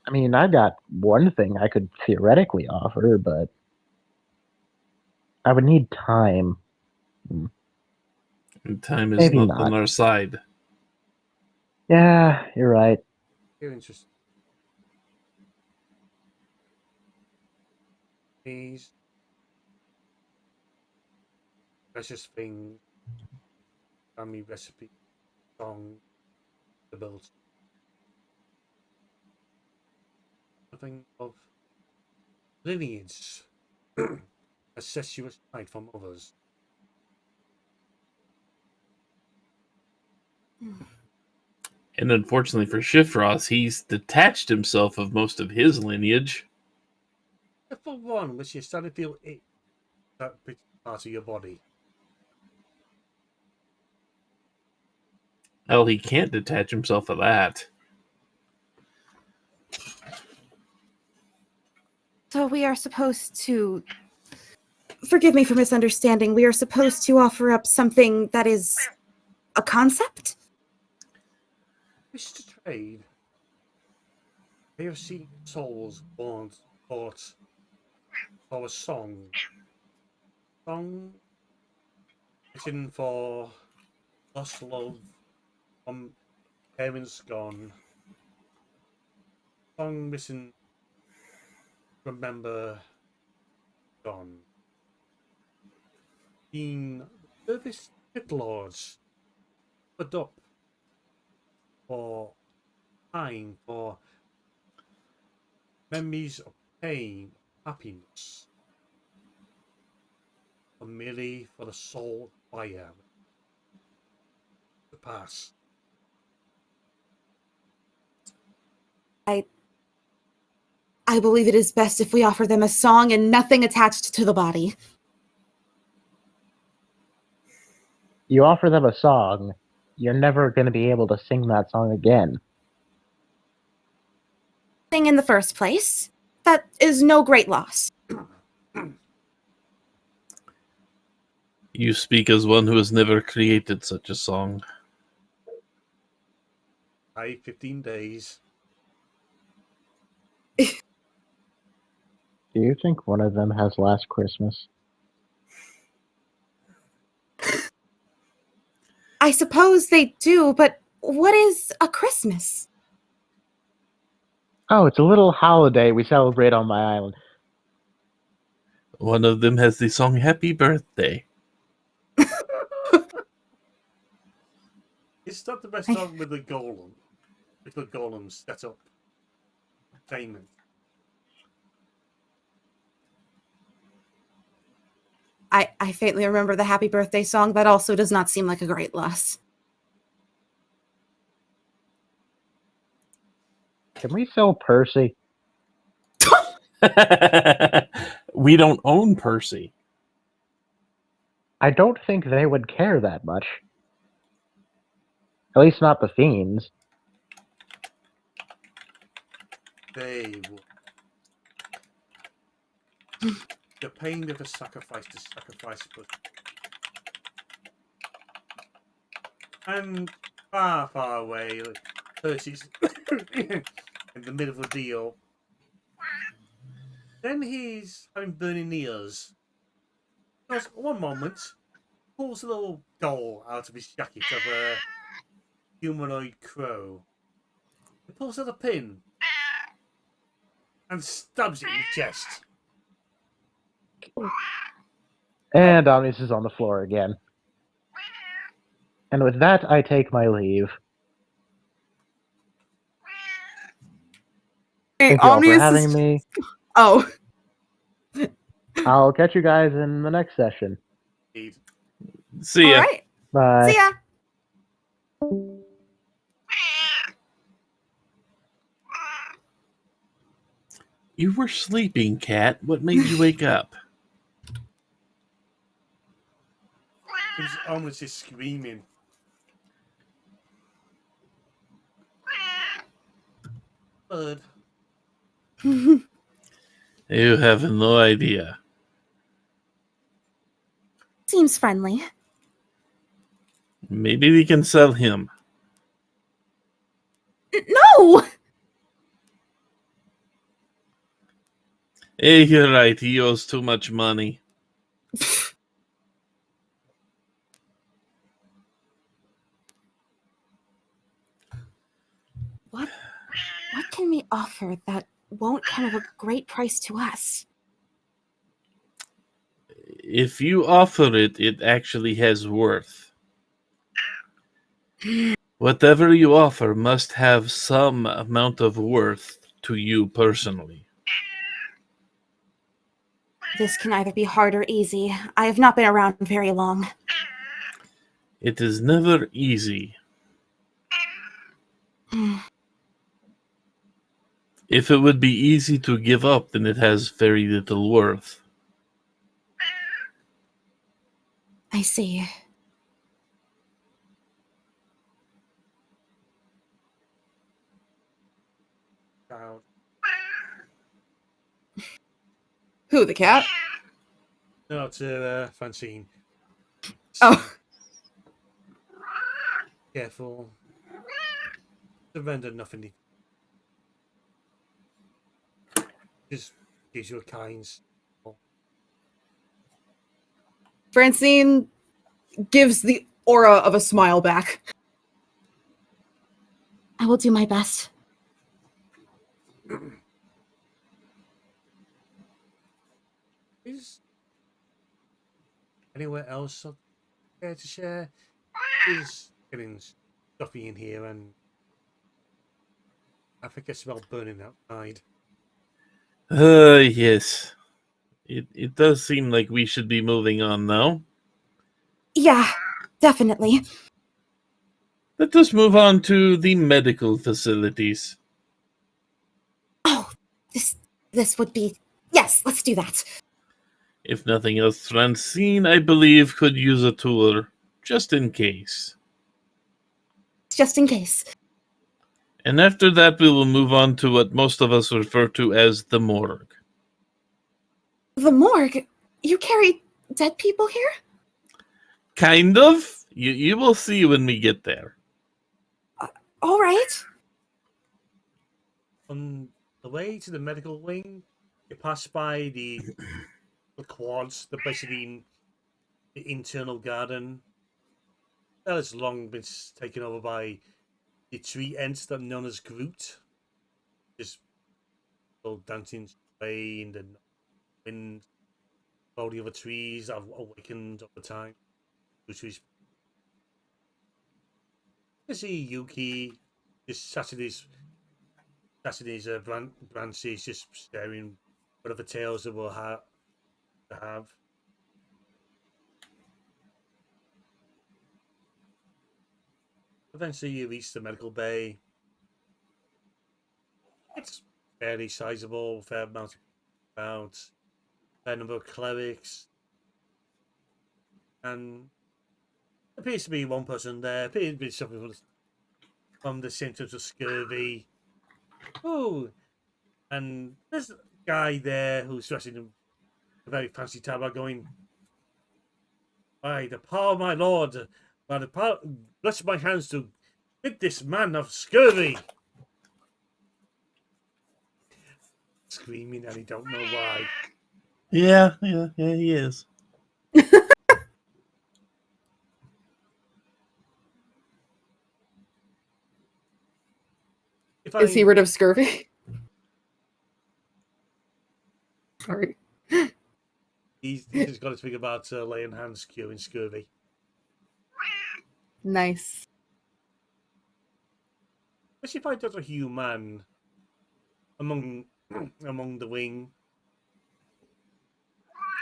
I mean, I've got one thing I could theoretically offer, but I would need time. And time is Maybe not not. on our side. Yeah, you're right. You're interested. These precious things, family recipe, song, the build. Something of lineage that sets you aside from others. And unfortunately for Shifrost, he's detached himself of most of his lineage. If for one, which you start to feel it, that part of your body. Hell, he can't detach himself of that. So we are supposed to... Forgive me for misunderstanding. We are supposed to offer up something that is a concept? Wish to trade. They have seen souls born bought for a song. Song written for lost love from parents gone. Song missing remember gone. Being the service pit lords put up for time, for memories of pain, happiness, or merely for the soul fire to pass. I believe it is best if we offer them a song and nothing attached to the body. You offer them a song, you're never going to be able to sing that song again. Thing in the first place. That is no great loss. You speak as one who has never created such a song. 15 days. Do you think one of them has Last Christmas? I suppose they do, but what is a Christmas? Oh, it's a little holiday we celebrate on my island. One of them has the song Happy Birthday. It's not the best song with the golem. With the golem set up. Payment. I faintly remember the Happy Birthday song. That also does not seem like a great loss. Can we sell Percy? We don't own Percy. I don't think they would care that much. At least not the fiends. They will. The pain of the sacrifice to sacrifice, but and far away, like Percy's in the middle of a deal. Then he's having burning ears. Because one moment, pulls a little doll out of his jacket of a humanoid crow. He pulls out a pin and stabs it in the chest. And Omnis is on the floor again. And with that, I take my leave. Thank you all for having me. Oh. I'll catch you guys in the next session. See ya. All right. Bye. See ya. You were sleeping, Cat. What made you wake up? It was almost just screaming. Bird. You have no idea. Seems friendly. Maybe we can sell him. No! Hey, you're right. He owes too much money. What can we offer that won't come of a great price to us? If you offer it, it actually has worth. Whatever you offer must have some amount of worth to you personally. This can either be hard or easy. I have not been around very long. It is never easy. If it would be easy to give up, then it has very little worth. I see. Child. Who, the cat? No, to Francine. Oh, Careful. Surrender nothing. Just gives you a kind. Francine gives the aura of a smile back. I will do my best. Is anywhere else care to share? Is getting stuffy in here, and I think I smell burning outside. Yes. It does seem like we should be moving on now. Yeah, definitely. Let us move on to the medical facilities. Oh, this would be... Yes, let's do that. If nothing else, Francine, I believe, could use a tour, just in case. Just in case. And after that, we will move on to what most of us refer to as the morgue. The morgue? You carry dead people here? Kind of. You will see when we get there. All right. On the way to the medical wing, you pass by the quads, the basically the internal garden. That has long been taken over by the tree ants that are known as Groot. Just all dancing away in the wind. All the other trees that have awakened over time. The trees. You see Yuki just sat in his branches, just staring whatever tales that we'll have. Eventually, you reach the medical bay. It's fairly sizable, fair amount about fair number of clerics, and appears to be one person there. Appears to be suffering from the symptoms of scurvy. Oh, and there's a guy there who's dressed in a very fancy tabard, going, "By the power of my lord, by the power, bless my hands to rid this man of scurvy." Screaming, and he don't know why. Yeah, he is. Is he rid of scurvy? Sorry. He's just got to think about laying hands curing scurvy. Nice. Especially if I touch a human among the wing.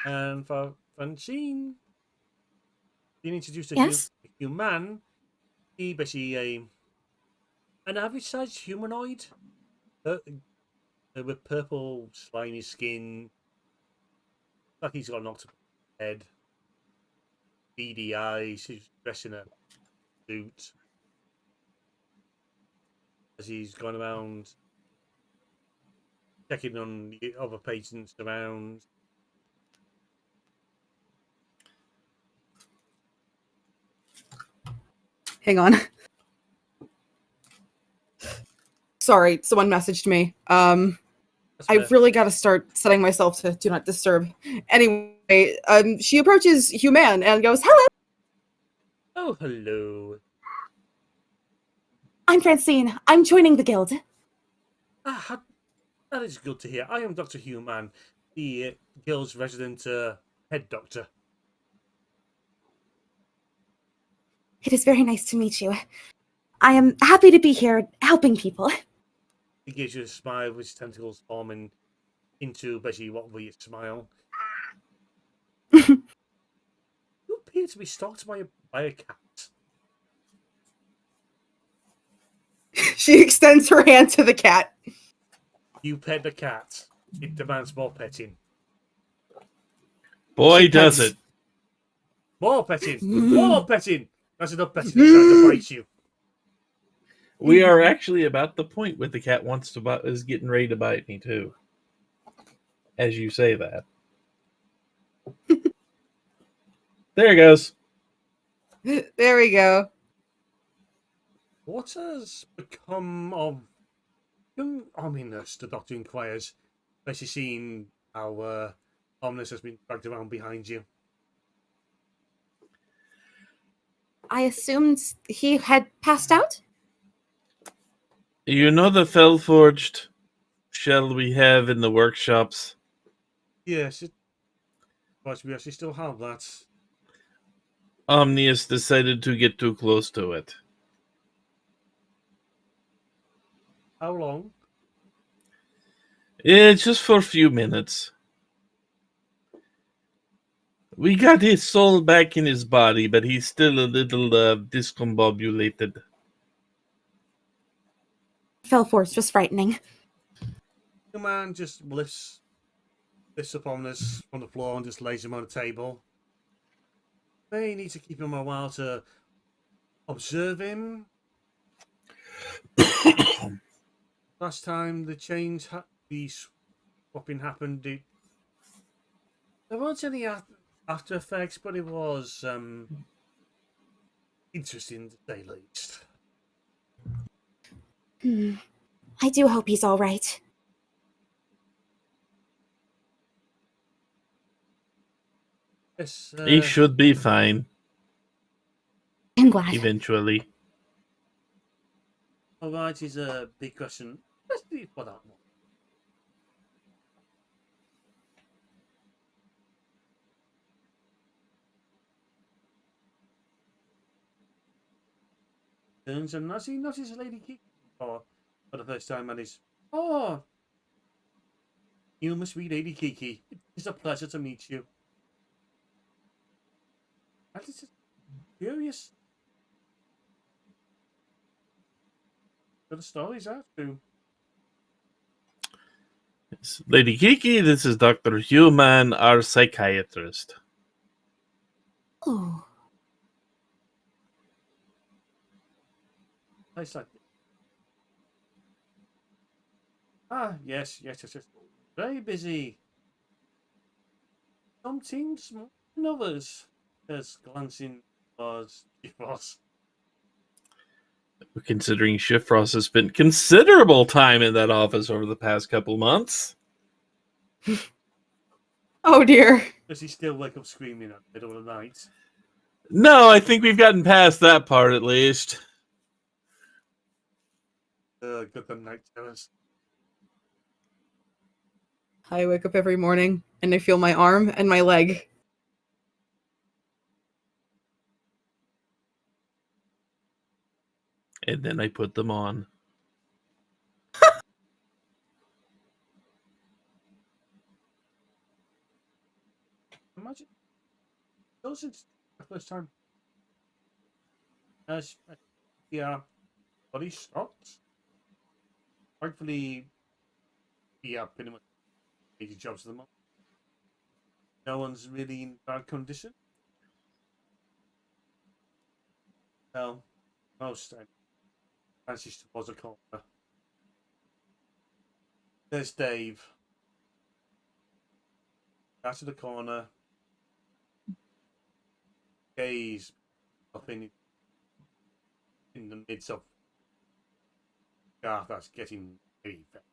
And for Francine, being introduced to Yes? a human, he basically an average sized humanoid with purple slimy skin, like he's got an octopus head, beady eyes. He's dressed in a suit as he's gone around checking on the other patients around. Hang on. Sorry, someone messaged me. That's I fair. really got to start setting myself to do not disturb. Anyway, she approaches Human and goes, "Hello, Oh, hello. I'm Francine. I'm joining the guild. That is good to hear. I am Dr. Human, the guild's resident head doctor. It is very nice to meet you. I am happy to be here helping people. He gives you a smile with his tentacles forming into basically what will be a smile. You appear to be stalked by a cat. She extends her hand to the cat. You pet the cat. It demands more petting. Boy, She does pets- it. More petting! More petting! That's enough petting. It's trying to bite you. We are actually about the point where the cat is getting ready to bite me too. As you say that. There it goes. There we go. What has become of young Ominous? The doctor inquires, especially seeing how Ominous has been dragged around behind you. I assumed he had passed out? You know the Fellforged shell we have in the workshops? Yes, but we actually still have that. Omnius decided to get too close to it. How long? It's just for a few minutes. We got his soul back in his body, but he's still a little discombobulated. Felforce was frightening. The man just lifts up Ominous from the floor and just lays him on the table. They need to keep him a while to observe him. Last time the the swapping happened, there weren't any after effects, but it was interesting to say the least. I do hope he's all right. Yes, He should be fine I'm glad. eventually. all right is a big question. Let's leave for that one. Turns and as he notices Lady Kiki for the first time and is, oh, you must be Lady Kiki. It's a pleasure to meet you. I'm just curious. What the stories are too. Lady Kiki, this is Dr. Human, our psychiatrist. Oh, Place like this. Ah, yes. Very busy. Some teams more than others. As glancing was Boss. Considering Shifrost has spent considerable time in that office over the past couple months. Oh dear. Does he still wake up screaming at the middle of the night? No, I think we've gotten past that part at least. Got the night terrors. I wake up every morning and I feel my arm and my leg. And then I put them on. Imagine. Those it's the first time. As yeah, body stopped. Hopefully, yeah, pretty much 80 jobs at the moment. No one's really in bad condition. Well, most fancies towards a corner. There's Dave. Out of the corner. Gaze up in the midst of Garth that's getting very fat.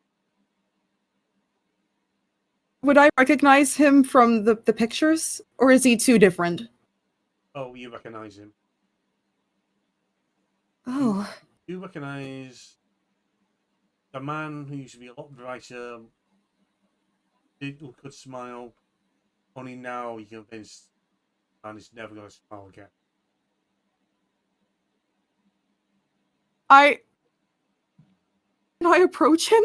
Would I recognize him from the pictures? Or is he too different? Oh, you recognize him. Oh, You recognize the man who used to be a lot brighter, could smile. Only now you're convinced man is never going to smile again. Can I approach him?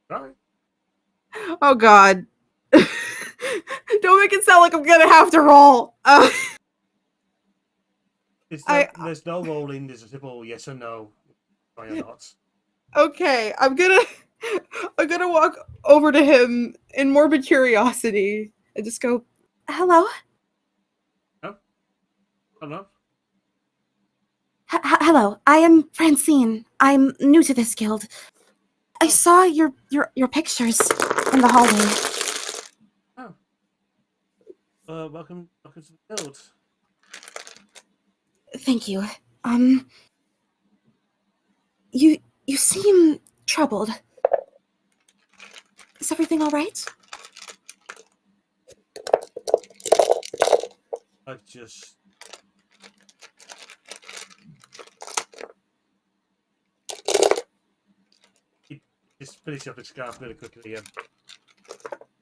Right? Oh god. Don't make it sound like I'm gonna have to roll. There's no rolling. There's a simple yes or no. Try or not. Okay, I'm gonna walk over to him in morbid curiosity and just go, hello. No? Oh, no? Hello. I am Francine. I'm new to this guild. I saw your pictures in the hallway. Welcome to the guild. Thank you. You seem troubled. Is everything all right? I just... Just finish up his scarf really quickly.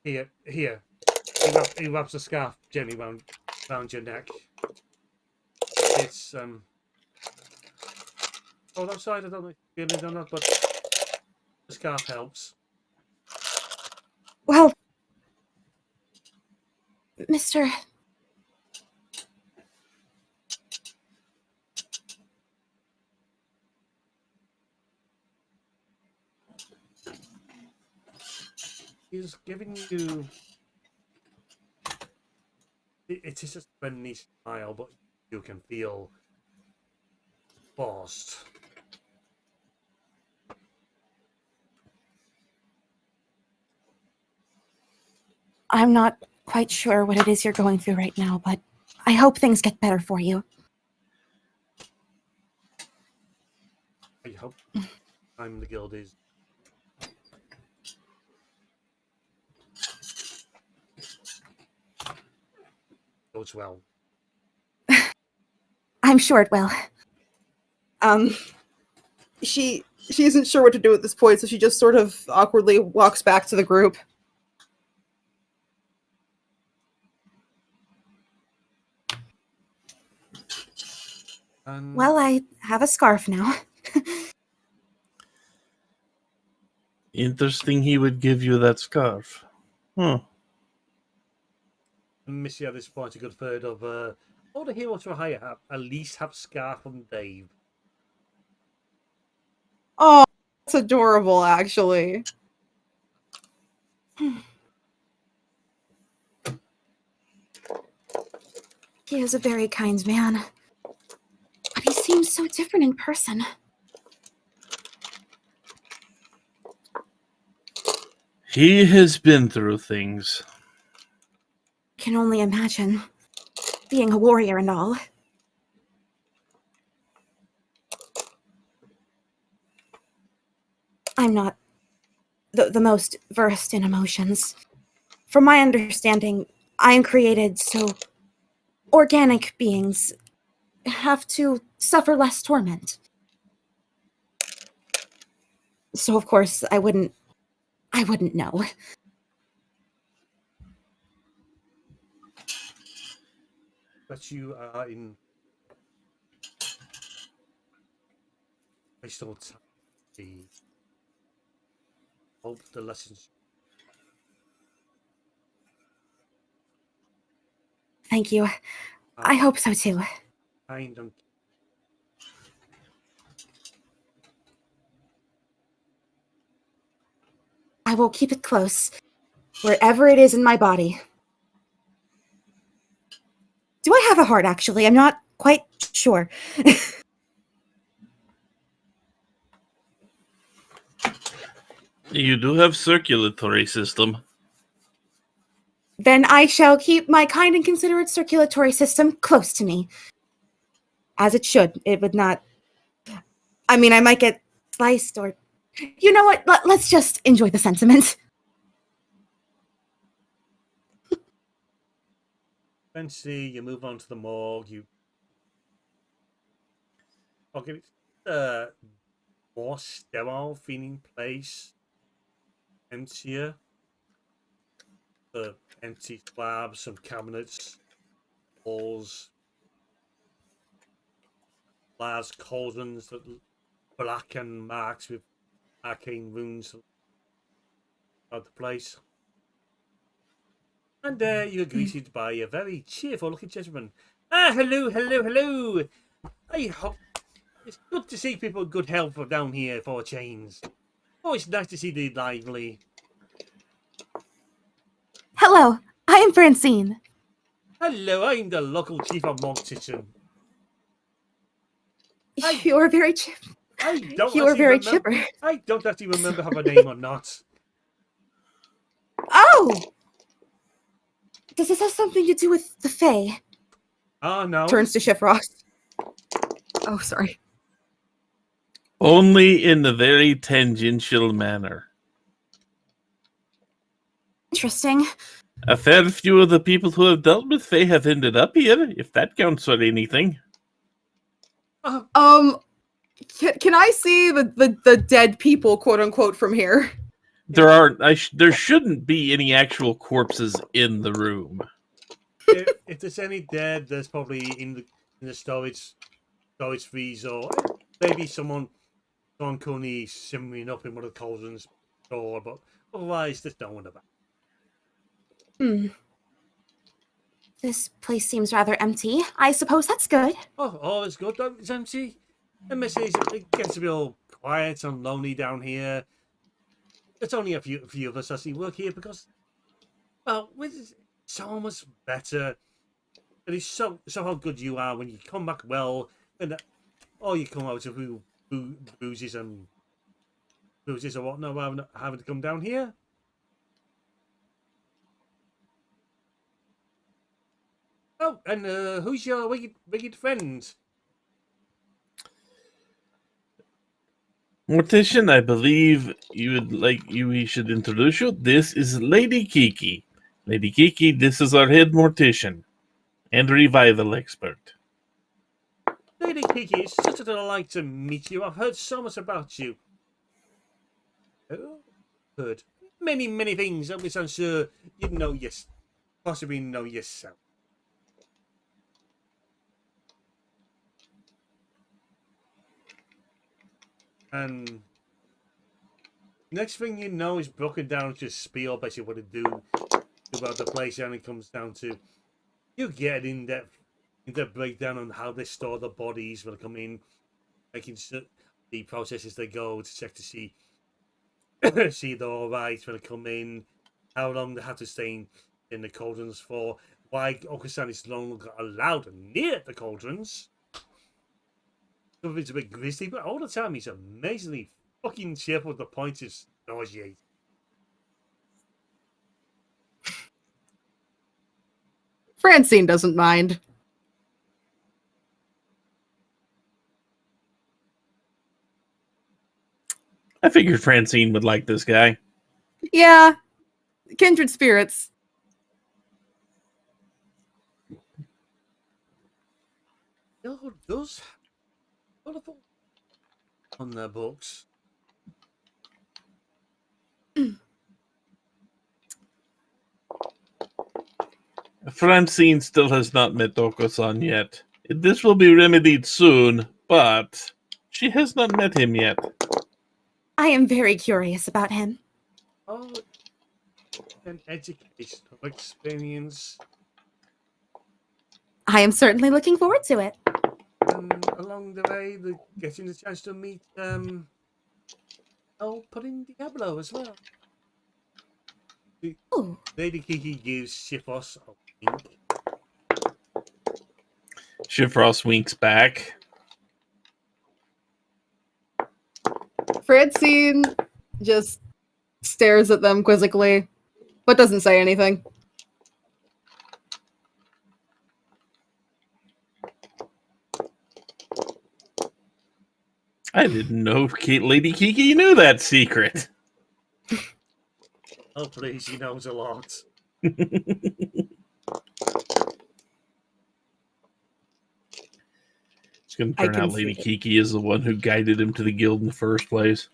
Here. He wraps a scarf gently round your neck. It's Oh, outside I don't know if you're feeling it or not, but the scarf helps. Well, Mr. He's giving you... It is just a friendly smile, but you can feel forced. I'm not quite sure what it is you're going through right now, but I hope things get better for you. I hope I'm the guild is. Goes well. I'm sure it will. she isn't sure what to do at this point, so she just sort of awkwardly walks back to the group. Well, I have a scarf now. Interesting he would give you that scarf. Huh. Missy at this point a good third of all the heroes for hire have at least have Scarf and Dave. Oh, that's adorable, actually. He is a very kind man, but he seems so different in person. He has been through things. Can only imagine, being a warrior and all. I'm not the most versed in emotions. From my understanding, I am created so organic beings have to suffer less torment. So of course I wouldn't know. But you are in I still the hope the lessons. Thank you. I hope so too. Kind and I will keep it close, wherever it is in my body. Do I have a heart, actually? I'm not quite sure. You do have circulatory system. Then I shall keep my kind and considerate circulatory system close to me. As it should. It would not... I mean, I might get sliced or... You know what? Let's just enjoy the sentiment. Eventually, you move on to the morgue. It's a more sterile feeling place. Emptier. The empty slabs, some cabinets, walls, large cauldrons that black and marks with arcane runes of the place. And you're greeted by a very cheerful looking gentleman. Hello, hello, hello. I hope it's good to see people in good health down here for a change. Oh, it's nice to see the lively. Hello, I am Francine. Hello, I'm the local chief of Mortician. You are very I don't You are actually very remember, chipper. I don't actually remember have a name or not. Oh! Does this have something to do with the Fae? Oh, no. Turns to Shifrost. Oh, sorry. Only in a very tangential manner. Interesting. A fair few of the people who have dealt with Fae have ended up here, if that counts for anything. Can I see the dead people, quote unquote, from here? There shouldn't be any actual corpses in the room. If there's any dead, there's probably in the storage freezer, or maybe someone currently simmering up in one of the cauldrons, but otherwise there's no one about. This place seems rather empty. I suppose that's good. Oh, it's good. It's empty. And it gets a bit all quiet and lonely down here. There's only a few of us actually work here because, well, it's so much better. It is so how good you are when you come back well, and you come out of bruises or whatnot, rather than having to come down here. Oh, and who's your wicked friend? Mortician, I believe we should introduce you. This is Lady Kiki. Lady Kiki, this is our head mortician and revival expert. Lady Kiki, it's such a delight to meet you. I've heard so much about you. Heard many things, which I'm sure you know. Possibly know yourself. And next thing you know, is broken down to a spiel, basically what to do about the place, and it comes down to you get in depth breakdown on how they store the bodies when they come in, making sure the processes they go to check to see they're all right when they come in, how long they have to stay in the cauldrons for, why Okusan is no longer allowed near the cauldrons. Some of it's a bit grisly, but all the time he's amazingly fucking cheerful to the point it's nauseating. Francine doesn't mind. I figured Francine would like this guy. Yeah. Kindred spirits. Oh, does wonderful on their books. Francine still has not met Oko-san yet. This will be remedied soon, but she has not met him yet. I am very curious about him. Oh, an educational experience. I am certainly looking forward to it. And along the way, getting the chance to meet Pudding Diablo as well. Ooh. Lady Kiki gives Shifos a wink. Shifrost winks back. Francine just stares at them quizzically, but doesn't say anything. I didn't know Lady Kiki knew that secret. Oh, please, he knows a lot. going to I turn out can Lady see it. Kiki is the one who guided him to the guild in the first place.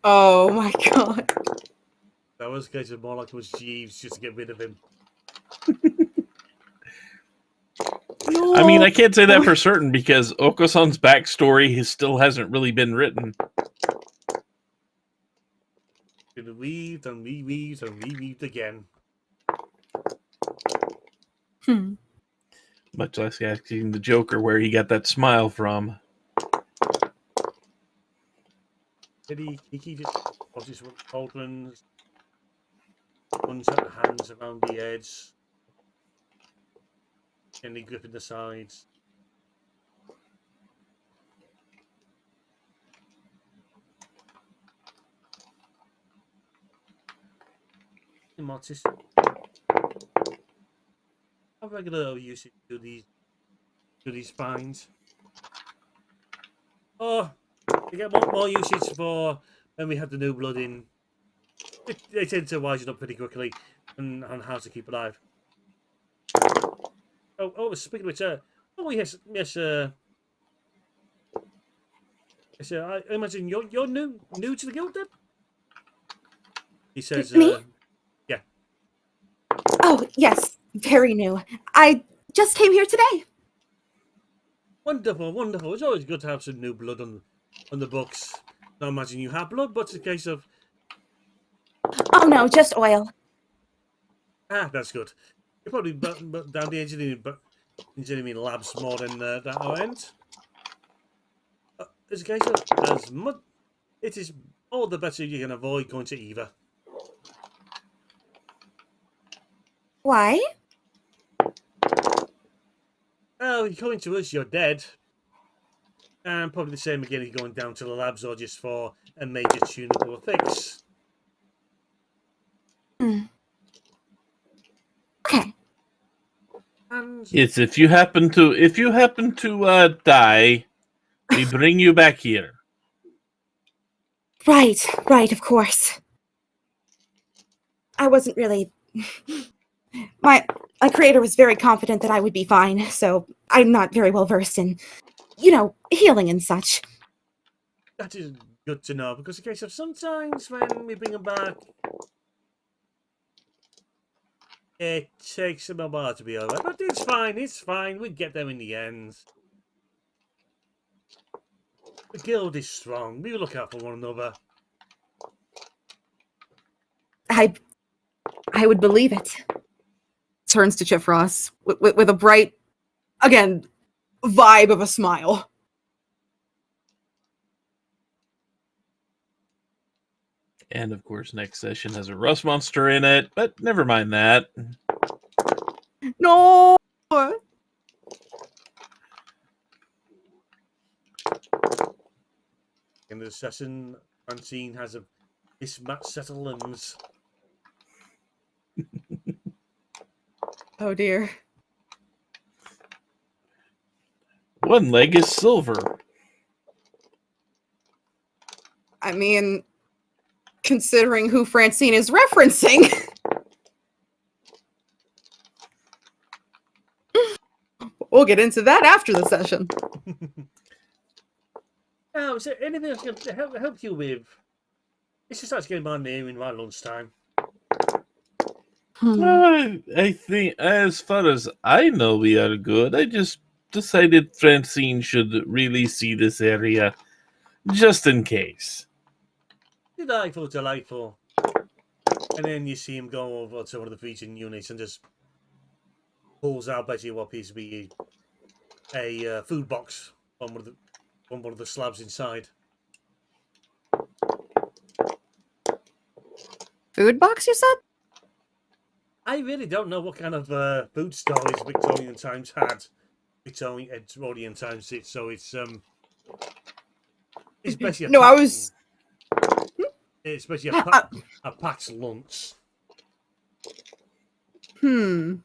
Oh my god. That was the case of more like it was Jeeves just to get rid of him. No. I mean, I can't say that for certain because Okosan's backstory still hasn't really been written. It weaved and reweaved and reweaved again. Hmm. Much less asking the Joker where he got that smile from. Lady Kiki just crosses with cauldrons, runs her hands around the edge, gently gripping the sides. Mortis. How regular usage do these finds? Oh, they get more usage for when we have the new blood in. They tend to wisen up pretty quickly on how to keep alive. Speaking of which, yes, I imagine you're new to the guild then. He says, Me? yeah. Oh, yes, very new. I just came here today. Wonderful, wonderful. It's always good to have some new blood on the books. I imagine you have blood, but it's a case of Oh no, just oil. that's good. You're probably down the engineering labs more than that our end. It's a case of as much. It is all the better you can avoid going to Eva. Why? Oh, you're coming to us, you're dead. And probably the same again if you're going down to the labs or just for a major tune-up or a fix. Okay. And It's if you happen to die, we bring you back here. Right, of course. I wasn't really. My creator was very confident that I would be fine, so I'm not very well versed in, healing and such. that is good to know because in case of sometimes when we bring them back, it takes them a while to be alright. But it's fine. We get them in the end. The guild is strong. We look out for one another. I would believe it. Turns to Chip Ross with a bright, again, vibe of a smile. And of course, next session has a rust monster in it, but never mind that. No. In the session, Francine has a mismatched set of limbs. Oh dear. One leg is silver. I mean, considering who Francine is referencing. We'll get into that after the session. Oh, is there anything else to help you with? It's just starts getting my name in my lunchtime. I think, as far as I know, we are good. I just decided Francine should really see this area, just in case. Delightful, delightful. And then you see him go over to one of the featuring units and just pulls out basically what appears to be a food box on one of the slabs inside. Food box, you said? I really don't know what kind of food stories Victorian times had. Edwardian times, so it's basically No, I was. it's basically a packed lunch. Hmm.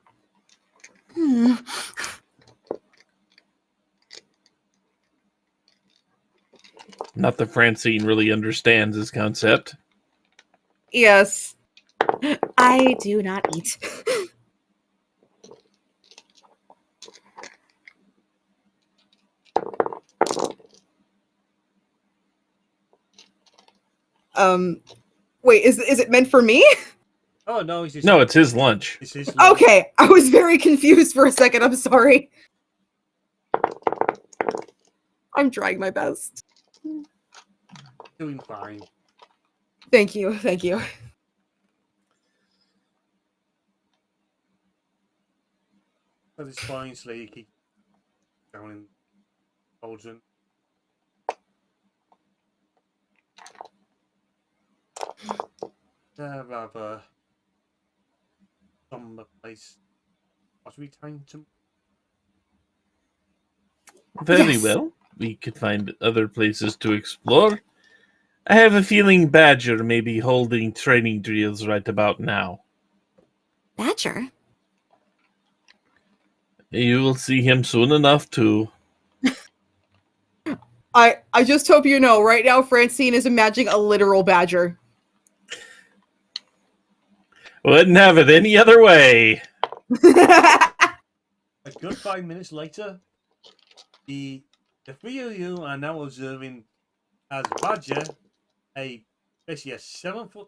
Not that Francine really understands this concept. Yes. I do not eat. Wait, is it meant for me? Oh no, it's No, it's his lunch. It's his lunch. Okay, I was very confused for a second. I'm sorry. I'm trying my best. Doing fine. Thank you, thank you. But it's fine, Sleeky. Down in Cauldron. Rather somber place. What we time to? Very Yes. well. We could find other places to explore. I have a feeling Badger may be holding training drills right about now. Badger? You will see him soon enough to. I just hope you know, right now Francine is imagining a literal badger. Wouldn't have it any other way. A good 5 minutes later, the three of you are now observing as Badger, basically a 7-foot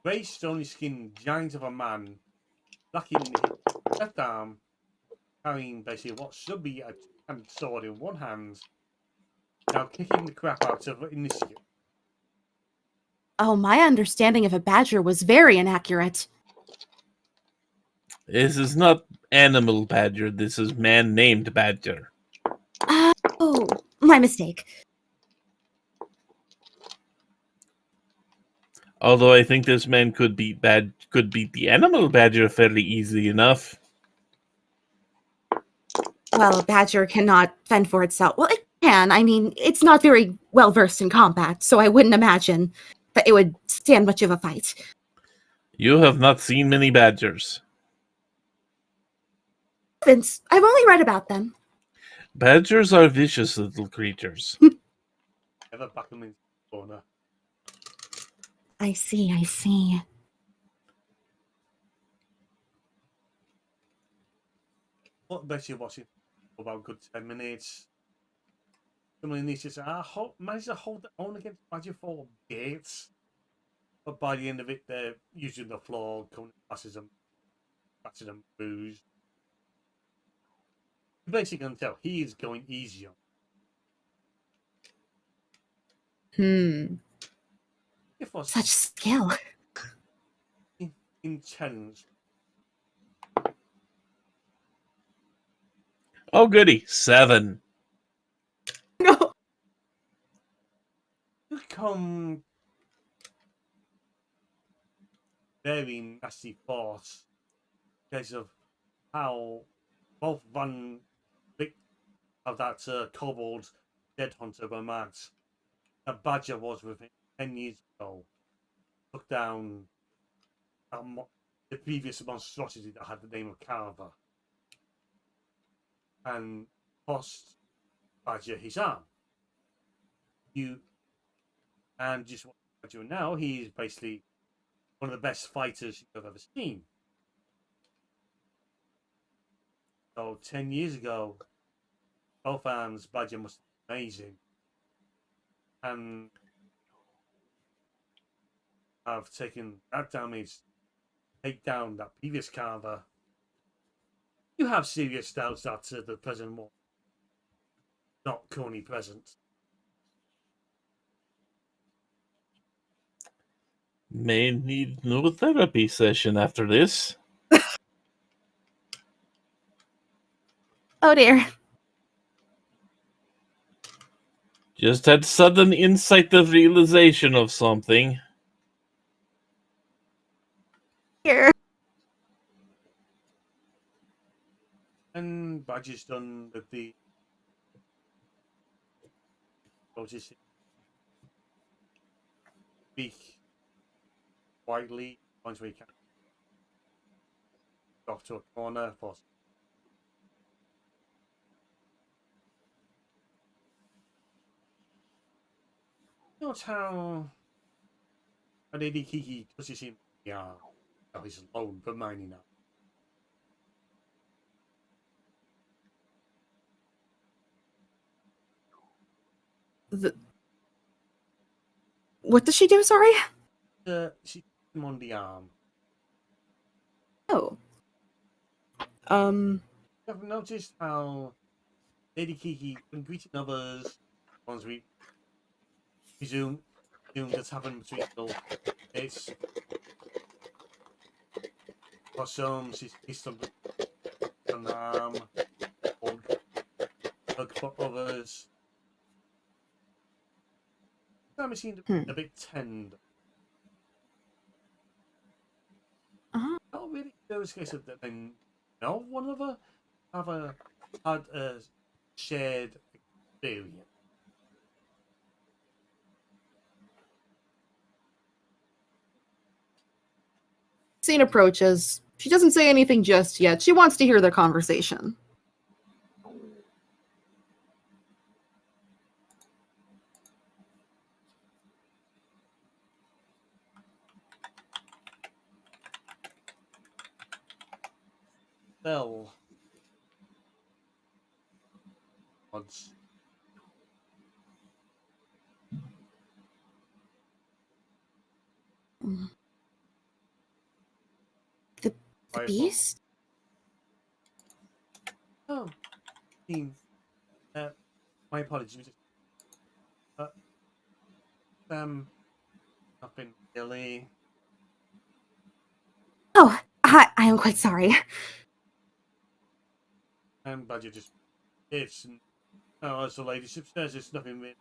grey stony skinned giant of a man, lacking his left arm, carrying basically what should be a two-handed sword in one hand, now kicking the crap out of Initiative. Oh, my understanding of a badger was very inaccurate. This is not animal Badger, this is man named Badger. Oh, my mistake. Although I think this man could beat the animal Badger fairly easily enough. Well, a badger cannot fend for itself. Well, it can. I mean, it's not very well versed in combat, so I wouldn't imagine that it would stand much of a fight. You have not seen many badgers. Vince, I've only read about them. Badgers are vicious little creatures. Never back him in the corner. I see, I see. What bet you watching for about a good 10 minutes? Somebody needs to say, managed to hold their own against Badger for gates. But by the end of it, they're using the floor, coming passes them, catching them booze. You basically can tell he is going easy on. If was Such skill. intense. Oh goody, 7. No. You come very nasty thoughts because of how both Van Vick of that kobold dead hunter were mad. A badger was with him 10 years ago. Took down the previous monstrosity that had the name of Carver and cost Badger his arm. Just what Badger now, he's basically one of the best fighters you've ever seen. So 10 years ago, both arms, Badger must be amazing. And have taken that damage, take down that previous Carver. You have serious doubts that the present war not currently present. May need no therapy session after this. Oh dear. Just had sudden insight of realization of something. Here. And Badger's done with the speak quietly, once we can off to a corner for not how Lady Kiki touches him. Yeah, oh, he's alone, but mine now. What does she do, sorry? She hit him on the arm. Oh. I've noticed how Lady Kiki, when greeting others, ones we presume that's happened between them, it's for some she's kissed on an arm, hug for others. Time it seemed a bit tender. Not really those cases that they know one another, had a shared experience. Scene approaches. She doesn't say anything just yet. She wants to hear their conversation. Well, odds. The beast? Oh, my apologies. Nothing really. Oh, I am quite sorry. I'm glad you just. It's. Oh, as the ladyship says, it's nothing really.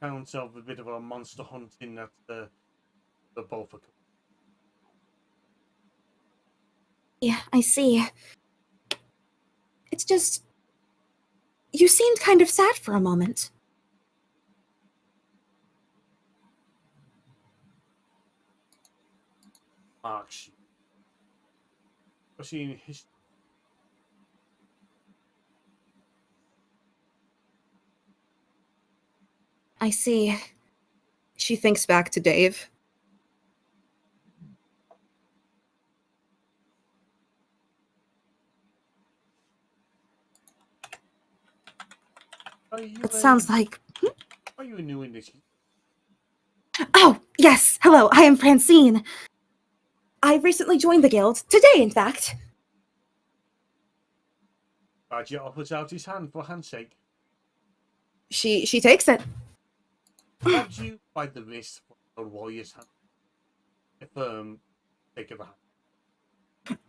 Counts of a bit of a monster hunting that the both are. Yeah, I see. It's just. You seemed kind of sad for a moment. March. I've seen his. I see. She thinks back to Dave. It sounds like. Are you new in this? Oh, yes. Hello, I am Francine. I recently joined the guild. Today, in fact. Badger offers out his hand for a handshake. She takes it. Grabs you by the wrist for a warrior's hand. A firm take of a hand.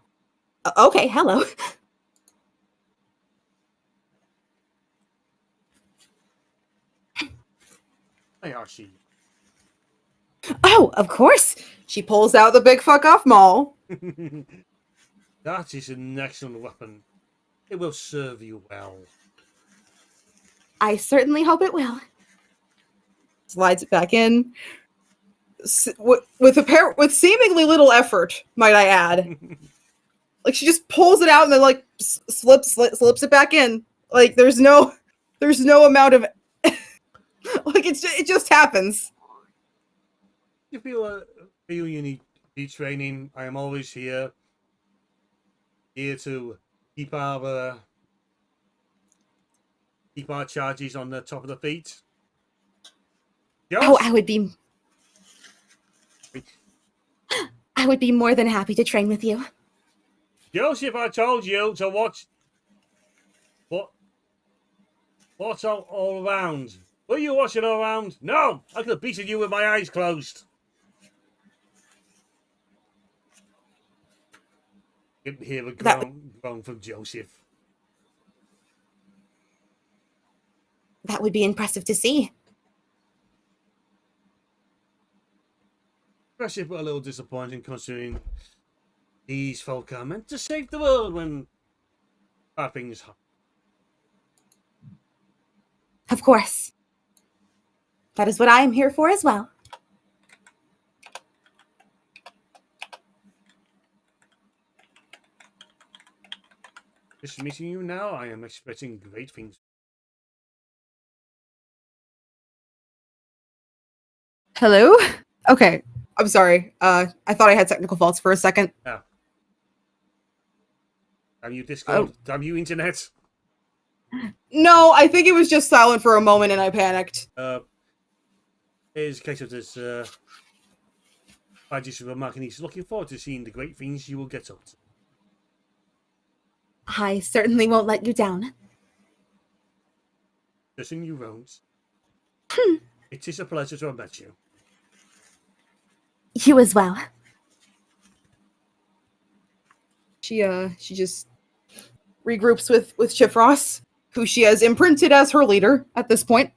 Okay, hello. Hey, Archie. Oh, of course. She pulls out the big fuck off maul. That is an excellent weapon. It will serve you well. I certainly hope it will. Slides it back in. With seemingly little effort, might I add. Like she just pulls it out and then like slips it back in. Like there's no amount of like it just happens. You feel you need training. I am always here to keep our charges on the top of the feet. Oh, I would be more than happy to train with you. Joseph, I told you to watch what's all around. Were you watching all around? No! I could have beaten you with my eyes closed. You can hear a groan from Joseph. That would be impressive to see. Impressive, but a little disappointing considering these folk are meant to save the world when bad things happen. Of course. That is what I am here for as well. Just meeting you now, I am expecting great things. Hello? Okay. I'm sorry. I thought I had technical faults for a second. Yeah. Damn you, Discord. Damn you, Internet. No, I think it was just silent for a moment and I panicked. Here's a case of this. I just remarking he's looking forward to seeing the great things you will get up to. I certainly won't let you down. Listen, you won't. Hmm. It is a pleasure to have met you. You as well. She just regroups with Chifros, who she has imprinted as her leader at this point.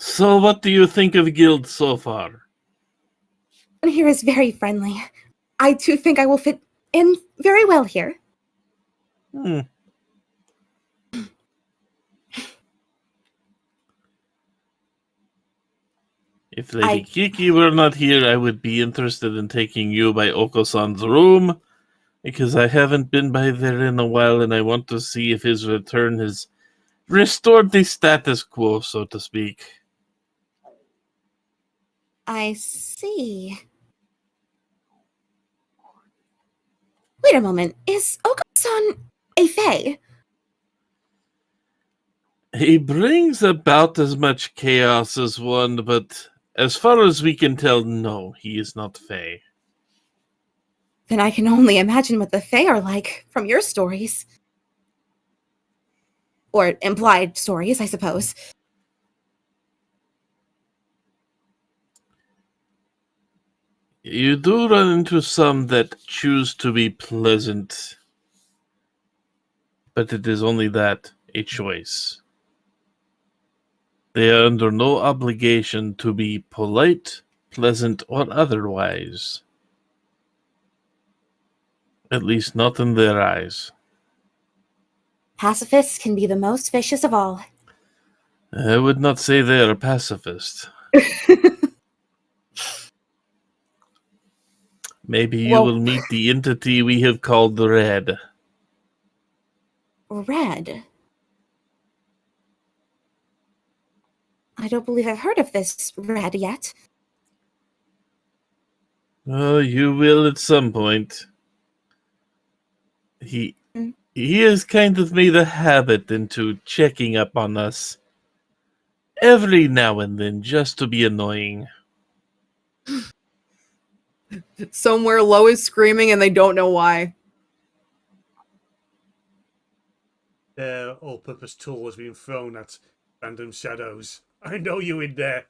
So, what do you think of Guild so far? Everyone here is very friendly. I too think I will fit in very well here. Hmm. If Lady Kiki were not here, I would be interested in taking you by Oko-san's room, because I haven't been by there in a while, and I want to see if his return has restored the status quo, so to speak. I see. Wait a moment. Is Oko-san a fae? He brings about as much chaos as one, but as far as we can tell, no, he is not Fae. Then I can only imagine what the fae are like from your stories. Or implied stories, I suppose. You do run into some that choose to be pleasant, but it is only that, a choice. They are under no obligation to be polite, pleasant, or otherwise. At least not in their eyes. Pacifists can be the most vicious of all. I would not say they are pacifist. Maybe you Well- will meet the entity we have called the Red. Red. I don't believe I've heard of this Red yet. Oh, you will at some point. He has kind of made a habit into checking up on us every now and then just to be annoying. Somewhere Lo is screaming and they don't know why. Their all-purpose tool has been thrown at random shadows. I know you in there.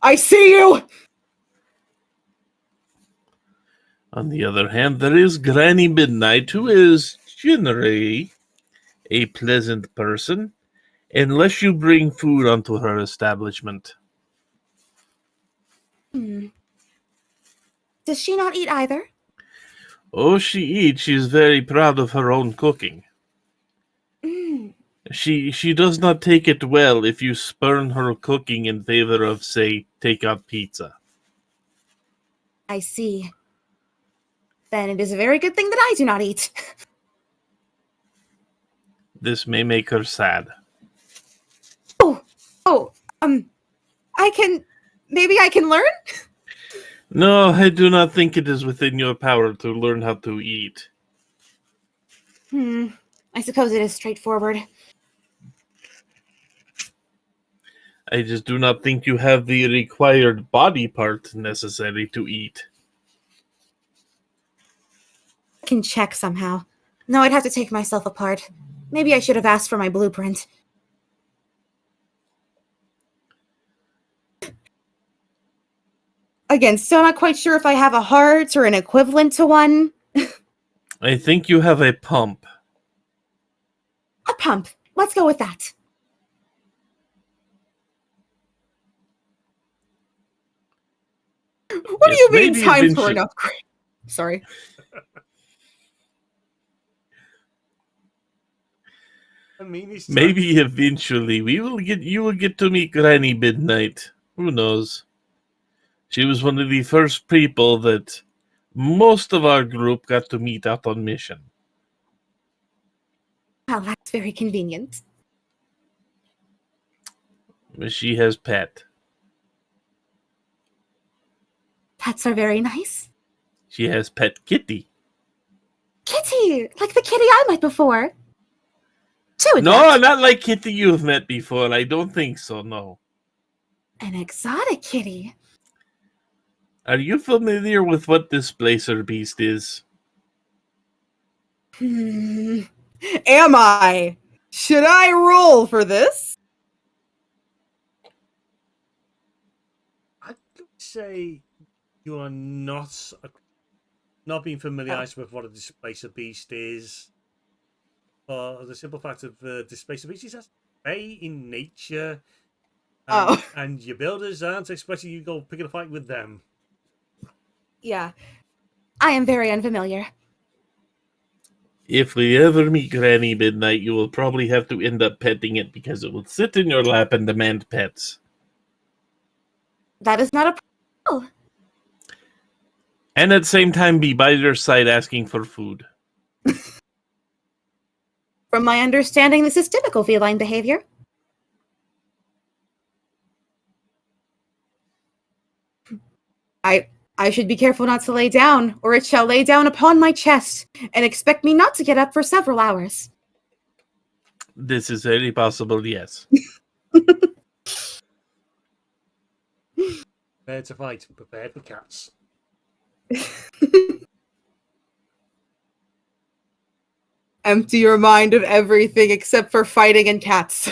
I see you! On the other hand, there is Granny Midnight, who is generally a pleasant person, unless you bring food onto her establishment. Does she not eat either? Oh, she eats. She is very proud of her own cooking. Mm. She does not take it well if you spurn her cooking in favor of, say, takeout pizza. I see. Then it is a very good thing that I do not eat. This may make her sad. Maybe I can learn? No, I do not think it is within your power to learn how to eat. I suppose it is straightforward. I just do not think you have the required body part necessary to eat. I can check somehow. No, I'd have to take myself apart. Maybe I should have asked for my blueprint. Again, still not quite sure if I have a heart or an equivalent to one. I think you have a pump. A pump. Let's go with that. What do Yes, you mean maybe time for eventually- an upgrade? Sorry. I mean, it's time. Maybe eventually you will get to meet Granny Midnight. Who knows? She was one of the first people that most of our group got to meet out on mission. Well, that's very convenient. She has pet. Pets are very nice. She has pet kitty. Kitty, like the kitty I met before. She would No, match. not like kitty you've met before. I don't think so, no. An exotic kitty. Are you familiar with what Displacer Beast is? Am I? Should I roll for this? I'd say you are not being familiarised with what a displacer beast is. For the simple fact of displacer beast is a in nature. And your builders aren't expecting you to go pick a fight with them. Yeah. I am very unfamiliar. If we ever meet Granny Midnight, you will probably have to end up petting it because it will sit in your lap and demand pets. That is not a problem. And at the same time be by your side asking for food. From my understanding, this is typical feline behavior. I should be careful not to lay down, or it shall lay down upon my chest and expect me not to get up for several hours. This is very possible, yes. Prepared to fight, prepared for cats. Empty your mind of everything except for fighting and cats.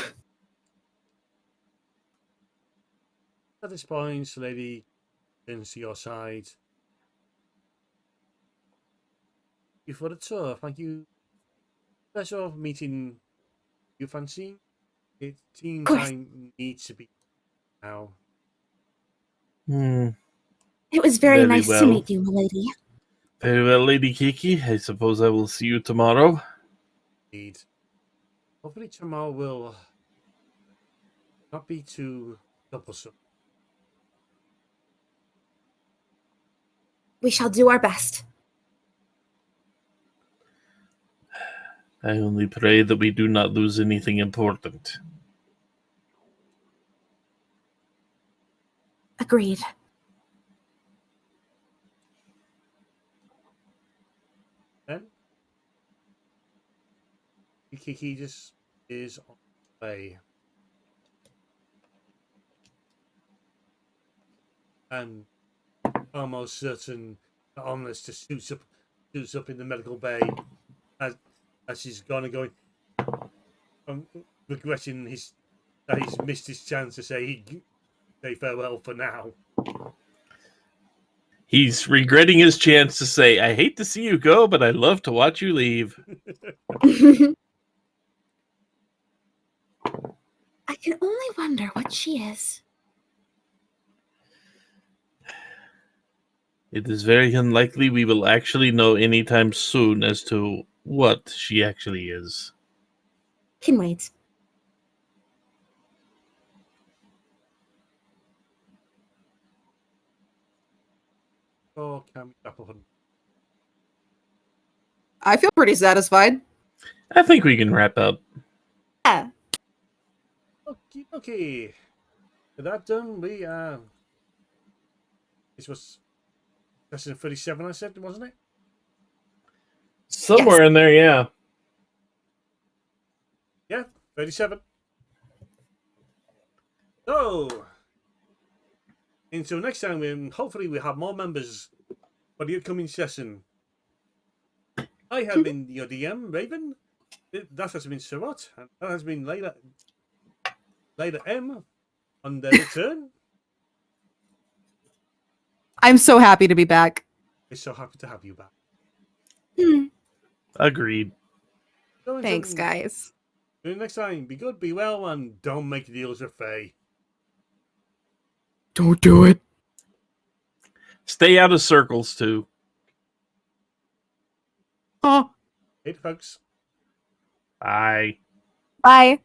At this point, Lady turns to your side. Thank you for the tour. Thank you. Pleasure of meeting you, Francine. It seems I need to be now. It was very nice to meet you, milady. Very well, Lady Kiki. I suppose I will see you tomorrow. Indeed. Hopefully tomorrow will not be too troublesome. We shall do our best. I only pray that we do not lose anything important. Agreed. Then Kiki just is on the way. And almost certain that Ominous just shoots up in the medical bay as she's gone and going, regretting that he's missed his chance to say farewell for now. He's regretting his chance to say, I hate to see you go, but I love to watch you leave. I can only wonder what she is. It is very unlikely we will actually know anytime soon as to what she actually is. Can wait. Oh, can we wrap up? I feel pretty satisfied. I think we can wrap up. Yeah. Okay. With that done, we this was lesson 37, I said, wasn't it? Somewhere in there, yeah. Yeah, 37. So, until next time, hopefully we have more members for the upcoming session. I have been your DM, Raven. That has been Surratt, and that has been Layla M on their return. I'm so happy to be back. We're so happy to have you back. Agreed. So Thanks, guys. Until next time, be good, be well, and don't make deals with Faye. Don't do it. Stay out of circles, too. Oh. Hey, folks. Bye. Bye.